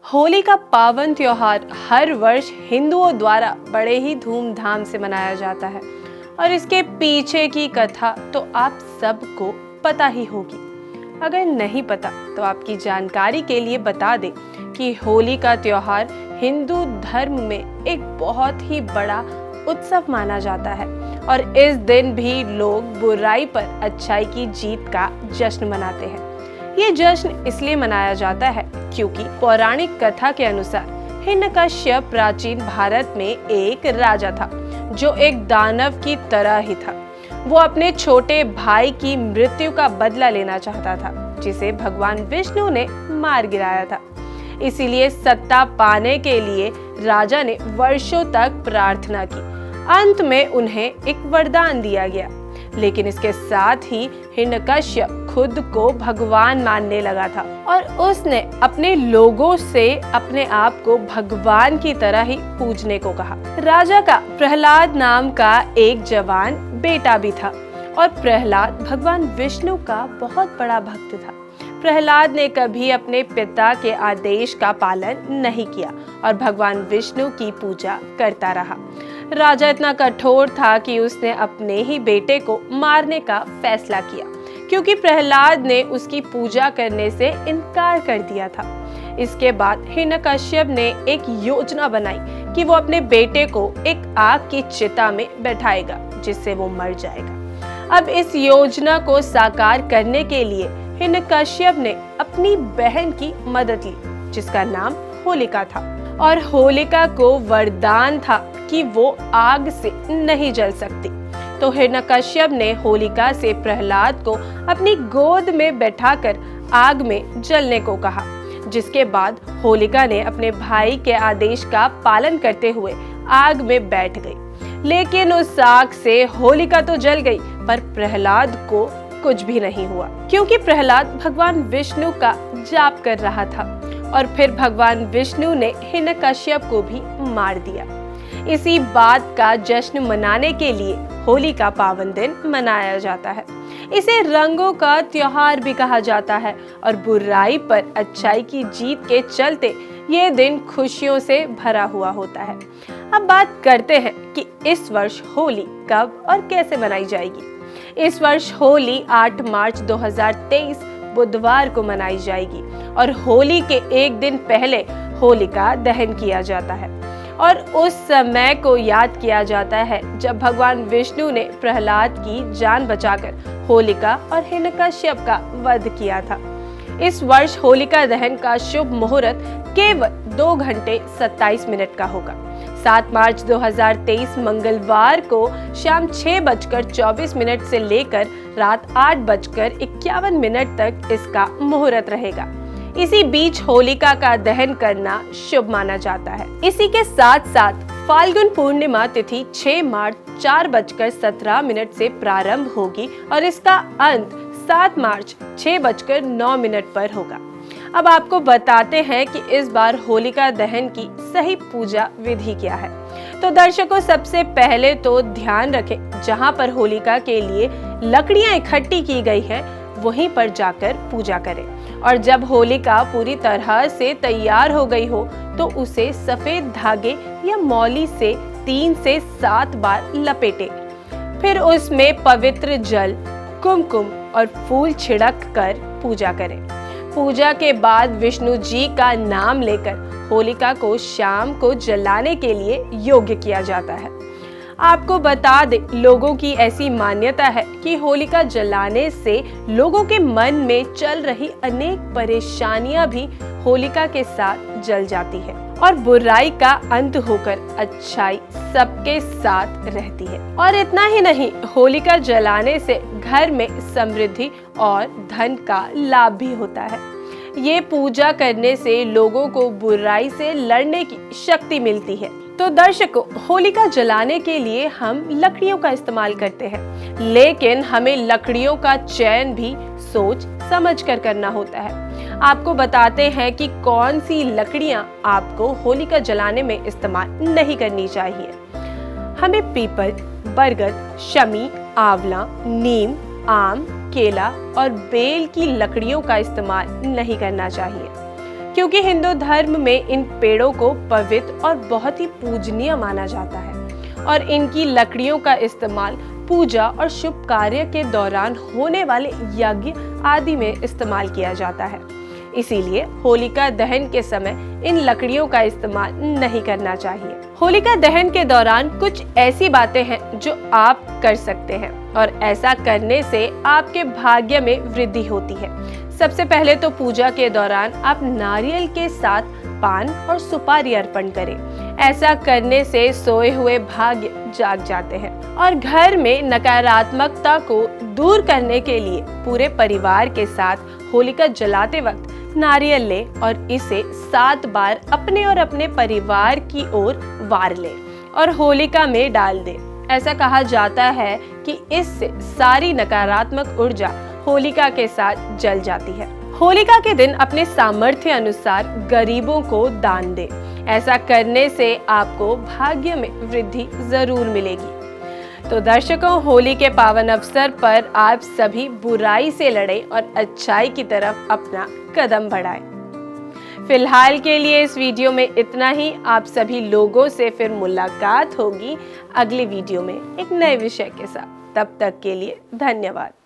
होली का पावन त्योहार हर वर्ष हिंदुओं द्वारा बड़े ही धूमधाम से मनाया जाता है और इसके पीछे की कथा तो आप सबको पता ही होगी। अगर नहीं पता तो आपकी जानकारी के लिए बता दें कि होली का त्योहार हिंदू धर्म में एक बहुत ही बड़ा उत्सव माना जाता है और इस दिन भी लोग बुराई पर अच्छाई की जीत का जश्न मनाते हैं। ये जश्न इसलिए मनाया जाता है क्योंकि पौराणिक कथा के अनुसार हिरण्यकश्यप प्राचीन भारत में एक राजा था जो एक दानव की तरह ही था। वो अपने छोटे भाई की मृत्यु का बदला लेना चाहता था जिसे भगवान विष्णु ने मार गिराया था। इसीलिए सत्ता पाने के लिए राजा ने वर्षों तक प्रार्थना की। अंत में उन्हें एक वरदान दिया गया, लेकिन इसके साथ ही हिरण्यकश्यप खुद को भगवान मानने लगा था और उसने अपने लोगों से अपने आप को भगवान की तरह ही पूजने को कहा। राजा का प्रहलाद नाम का एक जवान बेटा भी था और प्रहलाद भगवान विष्णु का बहुत बड़ा भक्त था। प्रहलाद ने कभी अपने पिता के आदेश का पालन नहीं किया और भगवान विष्णु की पूजा करता रहा। राजा इतना कठोर था कि उसने अपने ही बेटे को मारने का फैसला किया क्योंकि प्रहलाद ने उसकी पूजा करने से इनकार कर दिया था। इसके बाद हिरण्यकश्यप ने एक योजना बनाई कि वो अपने बेटे को एक आग की चिता में बैठाएगा जिससे वो मर जाएगा। अब इस योजना को साकार करने के लिए हिरण्यकश्यप ने अपनी बहन की मदद ली जिसका नाम होलिका था और होलिका को वरदान था कि वो आग से नहीं जल सकती। तो हिरण्यकश्यप ने होलिका से प्रहलाद को अपनी गोद में बैठाकर आग में जलने को कहा, जिसके बाद होलिका ने अपने भाई के आदेश का पालन करते हुए आग में बैठ गई। लेकिन उस आग से होलिका तो जल गई पर प्रहलाद को कुछ भी नहीं हुआ क्योंकि प्रहलाद भगवान विष्णु का जाप कर रहा था और फिर भगवान विष्णु ने हिरण्यकश्यप को भी मार दिया। इसी बात का जश्न मनाने के लिए होली का पावन दिन मनाया जाता है। इसे रंगों का त्योहार भी कहा जाता है और बुराई पर अच्छाई की जीत के चलते ये दिन खुशियों से भरा हुआ होता है। अब बात करते हैं कि इस वर्ष होली कब और कैसे मनाई जाएगी। इस वर्ष होली 8 मार्च 2023 बुधवार को मनाई जाएगी और होली के एक दिन पहले होलिका दहन किया जाता है और उस समय को याद किया जाता है जब भगवान विष्णु ने प्रहलाद की जान बचाकर होलिका और हिरण्यकश्यप का वध किया था। इस वर्ष होलिका दहन का शुभ मुहूर्त केवल 2 घंटे 27 मिनट का होगा। 7 मार्च 2023 मंगलवार को शाम 6:24 से लेकर रात 8:51 तक इसका मुहूर्त रहेगा। इसी बीच होलिका का दहन करना शुभ माना जाता है। इसी के साथ साथ फाल्गुन पूर्णिमा तिथि 6 मार्च 4:17 से प्रारंभ होगी और इसका अंत 7 मार्च 6:09 पर होगा। अब आपको बताते हैं कि इस बार होलिका दहन की सही पूजा विधि क्या है। तो दर्शकों, सबसे पहले तो ध्यान रखें जहां पर होलिका के लिए लकड़ियां इकट्ठी की गई हैं वहीं पर जाकर पूजा करें और जब होलिका पूरी तरह से तैयार हो गई हो तो उसे सफेद धागे या मौली से 3 से 7 बार लपेटें। फिर उसमें पवित्र जल, कुमकुम और फूल छिड़क कर पूजा करें। पूजा के बाद विष्णु जी का नाम लेकर होलिका को शाम को जलाने के लिए योग्य किया जाता है। आपको बता दें, लोगों की ऐसी मान्यता है कि होलिका जलाने से लोगों के मन में चल रही अनेक परेशानियां भी होलिका के साथ जल जाती है और बुराई का अंत होकर अच्छाई सबके साथ रहती है। और इतना ही नहीं, होलिका जलाने से घर में समृद्धि और धन का लाभ भी होता है। ये पूजा करने से लोगों को बुराई से लड़ने की शक्ति मिलती है। तो दर्शकों, होलिका जलाने के लिए हम लकड़ियों का इस्तेमाल करते हैं, लेकिन हमें लकड़ियों का चयन भी सोच समझ कर करना होता है। आपको बताते हैं कि कौन सी लकड़ियां आपको होलिका जलाने में इस्तेमाल नहीं करनी चाहिए। हमें पीपल, बरगद, शमी, आंवला, नीम, आम, केला और बेल की लकड़ियों का इस्तेमाल नहीं करना चाहिए क्योंकि हिंदू धर्म में इन पेड़ों को पवित्र और बहुत ही पूजनीय माना जाता है और इनकी लकड़ियों का इस्तेमाल पूजा और शुभ कार्य के दौरान होने वाले यज्ञ आदि में इस्तेमाल किया जाता है। इसीलिए होलिका दहन के समय इन लकड़ियों का इस्तेमाल नहीं करना चाहिए। होलिका दहन के दौरान कुछ ऐसी बातें हैं जो आप कर सकते हैं और ऐसा करने से आपके भाग्य में वृद्धि होती है। सबसे पहले तो पूजा के दौरान आप नारियल के साथ पान और सुपारी अर्पण करें। ऐसा करने से सोए हुए भाग्य जाग जाते हैं और घर में नकारात्मकता को दूर करने के लिए पूरे परिवार के साथ होलिका जलाते वक्त नारियल ले और इसे 7 बार अपने और अपने परिवार की ओर वार ले और होलिका में डाल दे। ऐसा कहा जाता है कि इससे सारी नकारात्मक ऊर्जा होलिका के साथ जल जाती है। होलिका के दिन अपने सामर्थ्य अनुसार गरीबों को दान दे। ऐसा करने से आपको भाग्य में वृद्धि जरूर मिलेगी। तो दर्शकों, होली के पावन अवसर पर आप सभी बुराई से लड़ें और अच्छाई की तरफ अपना कदम बढ़ाएं। फिलहाल के लिए इस वीडियो में इतना ही। आप सभी लोगों से फिर मुलाकात होगी अगले वीडियो में एक नए विषय के साथ। तब तक के लिए धन्यवाद।